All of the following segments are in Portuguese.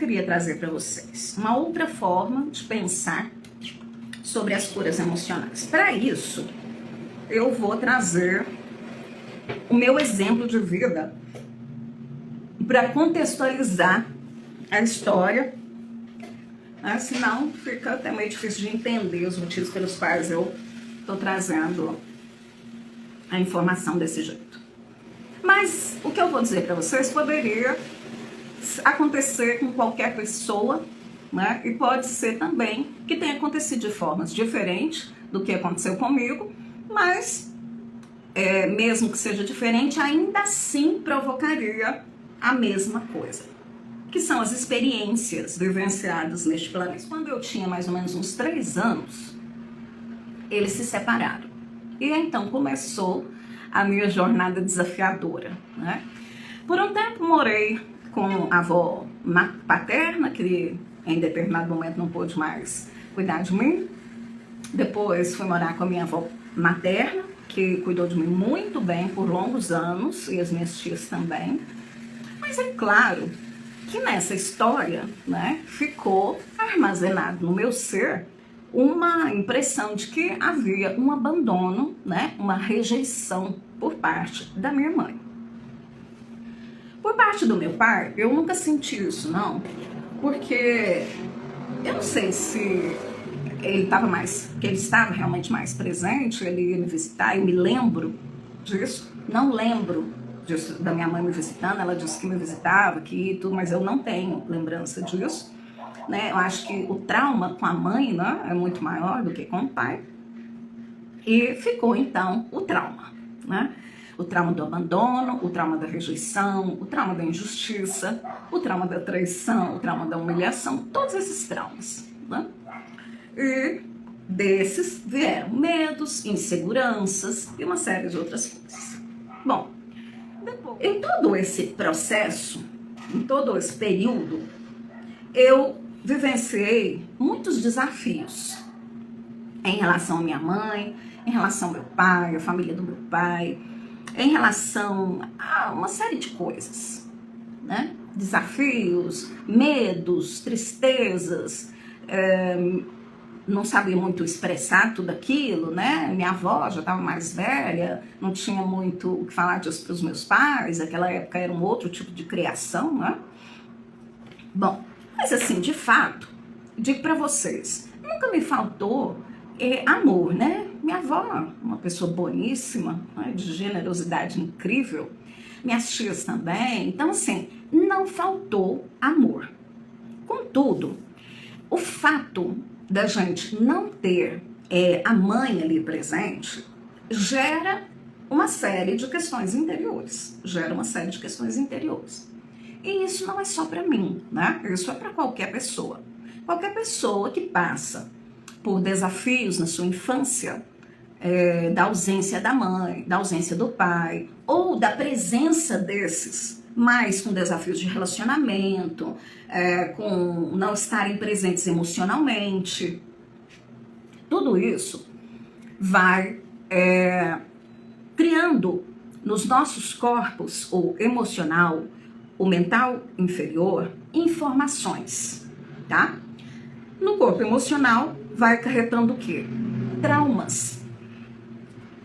queria trazer para vocês? Uma outra forma de pensar sobre as curas emocionais. Para isso, eu vou trazer o meu exemplo de vida para contextualizar a história, né? Senão fica até meio difícil de entender os motivos pelos quais eu estou trazendo a informação desse jeito. Mas o que eu vou dizer para vocês poderia acontecer com qualquer pessoa, né? E pode ser também que tenha acontecido de formas diferentes do que aconteceu comigo, mas mesmo que seja diferente, ainda assim provocaria a mesma coisa, que são as experiências vivenciadas neste planeta. Quando eu tinha mais ou menos uns 3 anos, eles se separaram. E então começou a minha jornada desafiadora, né? Por um tempo morei com a avó paterna, que em determinado momento não pôde mais cuidar de mim. Depois fui morar com a minha avó materna, que cuidou de mim muito bem por longos anos, e as minhas tias também. Mas é claro que nessa história, né, ficou armazenado no meu ser uma impressão de que havia um abandono, né, uma rejeição por parte da minha mãe. Por parte do meu pai, eu nunca senti isso, não, porque eu não sei se ele estava realmente mais presente, ele ia me visitar, eu me lembro disso, não lembro disso, da minha mãe me visitando. Ela disse que me visitava, que tudo, mas eu não tenho lembrança disso, né? Eu acho que o trauma com a mãe, né, é muito maior do que com o pai, e ficou então o trauma, né? O trauma do abandono, o trauma da rejeição, o trauma da injustiça, o trauma da traição, o trauma da humilhação, todos esses traumas, né? E desses vieram medos, inseguranças e uma série de outras coisas. Bom, em todo esse processo, em todo esse período, eu vivenciei muitos desafios em relação à minha mãe, em relação ao meu pai, à família do meu pai, em relação a uma série de coisas, né? Desafios, medos, tristezas, não sabia muito expressar tudo aquilo, né? Minha avó já estava mais velha, não tinha muito o que falar disso para os meus pais, naquela época era um outro tipo de criação, né? Bom, mas assim, de fato, digo para vocês, nunca me faltou amor, né? Minha avó, uma pessoa boníssima, né? De generosidade incrível, minhas tias também, então assim, não faltou amor. Contudo, o fato da gente não ter a mãe ali presente gera uma série de questões interiores, E isso não é só para mim, né? Isso é para qualquer pessoa. Qualquer pessoa que passa por desafios na sua infância, da ausência da mãe, da ausência do pai, ou da presença desses, mas com desafios de relacionamento, com não estarem presentes emocionalmente. Tudo isso vai criando nos nossos corpos, o emocional, o mental inferior, informações, tá? No corpo emocional vai acarretando o quê? Traumas.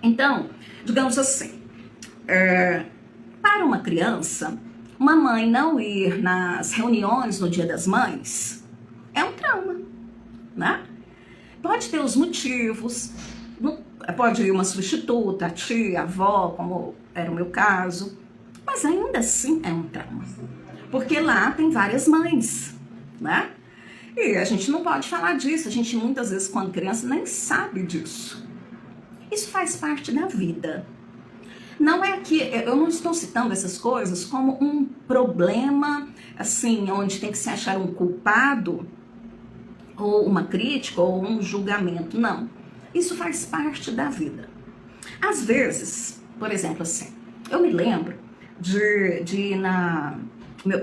Então, digamos assim, para uma criança, uma mãe não ir nas reuniões no Dia das Mães é um trauma, né? Pode ter os motivos, pode ir uma substituta, a tia, a avó, como era o meu caso, mas ainda assim é um trauma, porque lá tem várias mães, né? E a gente não pode falar disso, a gente muitas vezes quando criança nem sabe disso. Isso faz parte da vida. Não é que eu não estou citando essas coisas como um problema, assim, onde tem que se achar um culpado, ou uma crítica, ou um julgamento. Não. Isso faz parte da vida. Às vezes, por exemplo, assim, eu me lembro de ir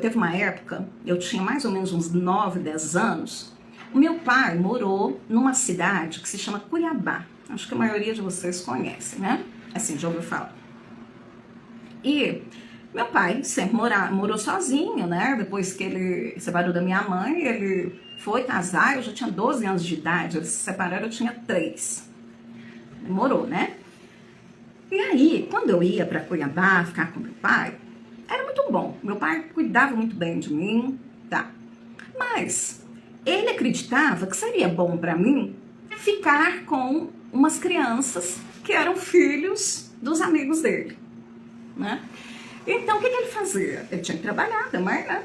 teve uma época, eu tinha mais ou menos uns 9, 10 anos, o meu pai morou numa cidade que se chama Cuiabá. Acho que a maioria de vocês conhece, né? Assim, já ouviu falar. E Meu pai sempre morou sozinho, né? Depois que ele se separou da minha mãe, ele foi casar, eu já tinha 12 anos de idade, eles se separaram, eu tinha 3. Demorou, né? E aí, quando eu ia para Cuiabá ficar com meu pai, era muito bom. Meu pai cuidava muito bem de mim, tá? Mas ele acreditava que seria bom para mim ficar com umas crianças que eram filhos dos amigos dele, né? Então, o que ele fazia? Ele tinha que trabalhar também, né?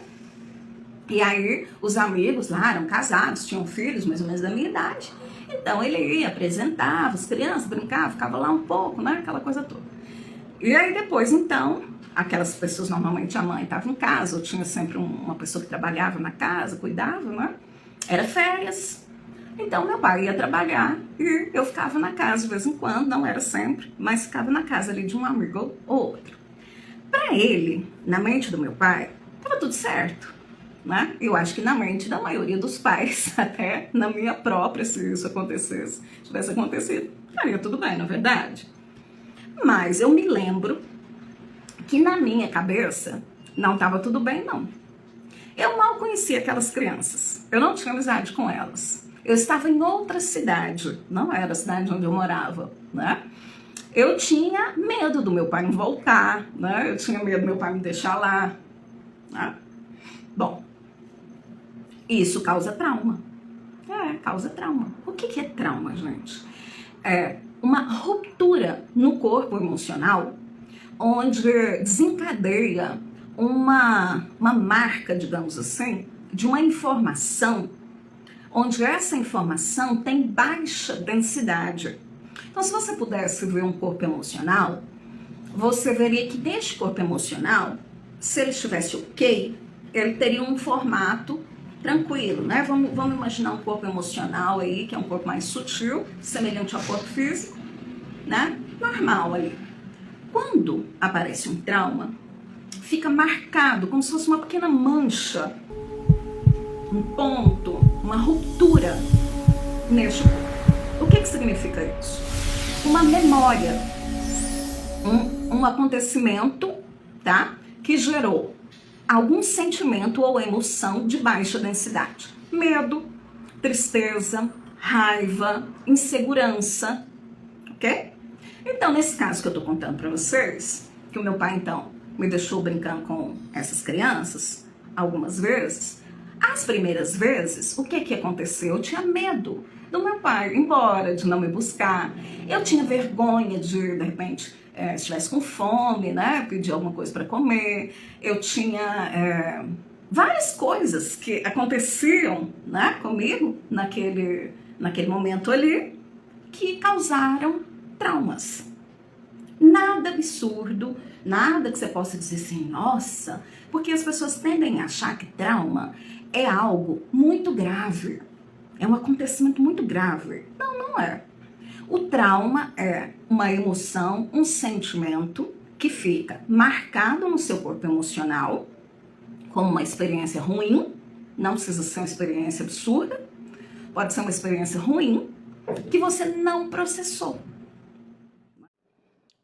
E aí, os amigos lá eram casados, tinham filhos mais ou menos da minha idade. Então, ele ia, apresentava as crianças, brincava, ficava lá um pouco, né? Aquela coisa toda. E aí, depois, então, aquelas pessoas, normalmente a mãe estava em casa, ou tinha sempre uma pessoa que trabalhava na casa, cuidava, né? Era férias. Então, meu pai ia trabalhar e eu ficava na casa de vez em quando, não era sempre, mas ficava na casa ali de um amigo ou outro. Para ele, na mente do meu pai, estava tudo certo, né? Eu acho que na mente da maioria dos pais, até na minha própria, se isso acontecesse, tivesse acontecido, estaria tudo bem, na verdade. Mas eu me lembro que na minha cabeça não estava tudo bem, não. Eu mal conhecia aquelas crianças, eu não tinha amizade com elas. Eu estava em outra cidade, não era a cidade onde eu morava, né? Eu tinha medo do meu pai não voltar, né? Eu tinha medo do meu pai me deixar lá, né? Bom, isso causa trauma. Causa trauma. O que é trauma, gente? É uma ruptura no corpo emocional onde desencadeia uma marca, digamos assim, de uma informação onde essa informação tem baixa densidade. Então, se você pudesse ver um corpo emocional, você veria que neste corpo emocional, se ele estivesse ok, ele teria um formato tranquilo, né? Vamos imaginar um corpo emocional aí, que é um corpo mais sutil, semelhante ao corpo físico, né? Normal ali. Quando aparece um trauma, fica marcado como se fosse uma pequena mancha, um ponto, uma ruptura neste corpo. O que significa isso? Uma memória, um acontecimento, tá? Que gerou algum sentimento ou emoção de baixa densidade. Medo, tristeza, raiva, insegurança, ok? Então, nesse caso que eu tô contando para vocês, que o meu pai, então, me deixou brincando com essas crianças algumas vezes, as primeiras vezes, o que aconteceu? Eu tinha medo do meu pai ir embora, de não me buscar. Eu tinha vergonha de repente, se estivesse com fome, né, pedir alguma coisa para comer. Eu tinha várias coisas que aconteciam, né, comigo naquele momento ali, que causaram traumas. Nada absurdo, nada que você possa dizer assim, nossa, porque as pessoas tendem a achar que trauma é algo muito grave, é um acontecimento muito grave. Não, não é. O trauma é uma emoção, um sentimento que fica marcado no seu corpo emocional como uma experiência ruim, não precisa ser uma experiência absurda, pode ser uma experiência ruim que você não processou.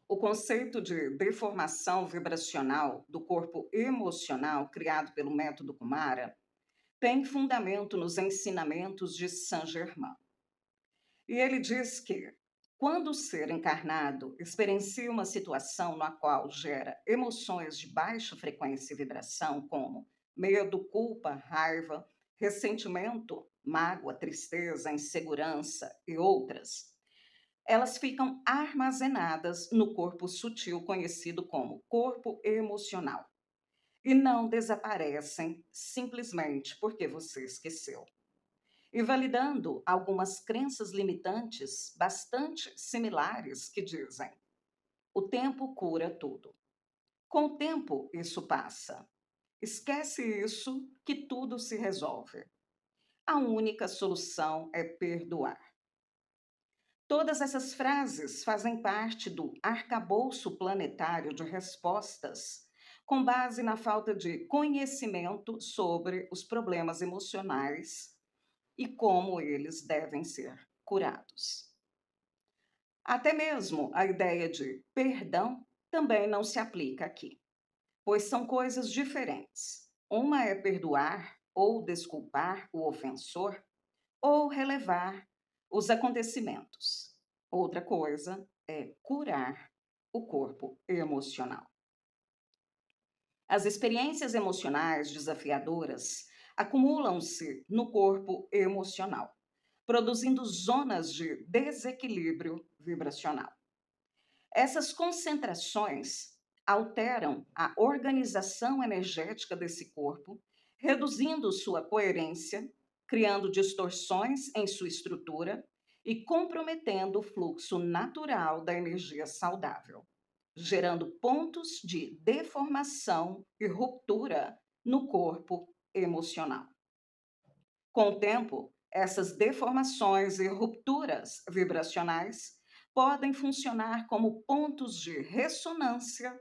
O conceito de deformação vibracional do corpo emocional, criado pelo método Kumara, tem fundamento nos ensinamentos de Saint-Germain. E ele diz que, quando o ser encarnado experiencia uma situação na qual gera emoções de baixa frequência e vibração, como medo, culpa, raiva, ressentimento, mágoa, tristeza, insegurança e outras, elas ficam armazenadas no corpo sutil conhecido como corpo emocional e não desaparecem simplesmente porque você esqueceu. E validando algumas crenças limitantes bastante similares que dizem: o tempo cura tudo. Com o tempo, isso passa. Esquece isso que tudo se resolve. A única solução é perdoar. Todas essas frases fazem parte do arcabouço planetário de respostas com base na falta de conhecimento sobre os problemas emocionais e como eles devem ser curados. Até mesmo a ideia de perdão também não se aplica aqui, pois são coisas diferentes. Uma é perdoar ou desculpar o ofensor ou relevar os acontecimentos. Outra coisa é curar o corpo emocional. As experiências emocionais desafiadoras acumulam-se no corpo emocional, produzindo zonas de desequilíbrio vibracional. Essas concentrações alteram a organização energética desse corpo, reduzindo sua coerência, criando distorções em sua estrutura e comprometendo o fluxo natural da energia saudável, gerando pontos de deformação e ruptura no corpo emocional. Com o tempo, essas deformações e rupturas vibracionais podem funcionar como pontos de ressonância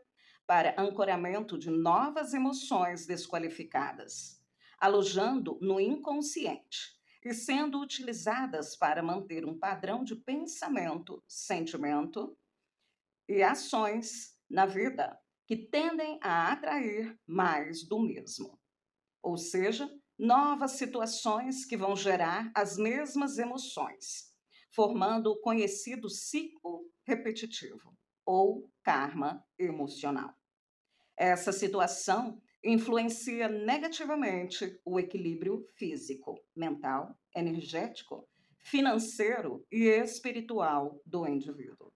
para ancoramento de novas emoções desqualificadas, alojando no inconsciente e sendo utilizadas para manter um padrão de pensamento, sentimento e ações na vida que tendem a atrair mais do mesmo. Ou seja, novas situações que vão gerar as mesmas emoções, formando o conhecido ciclo repetitivo ou karma emocional. Essa situação influencia negativamente o equilíbrio físico, mental, energético, financeiro e espiritual do indivíduo,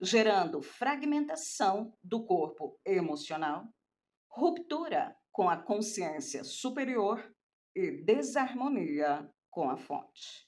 gerando fragmentação do corpo emocional, ruptura com a consciência superior e desarmonia com a fonte.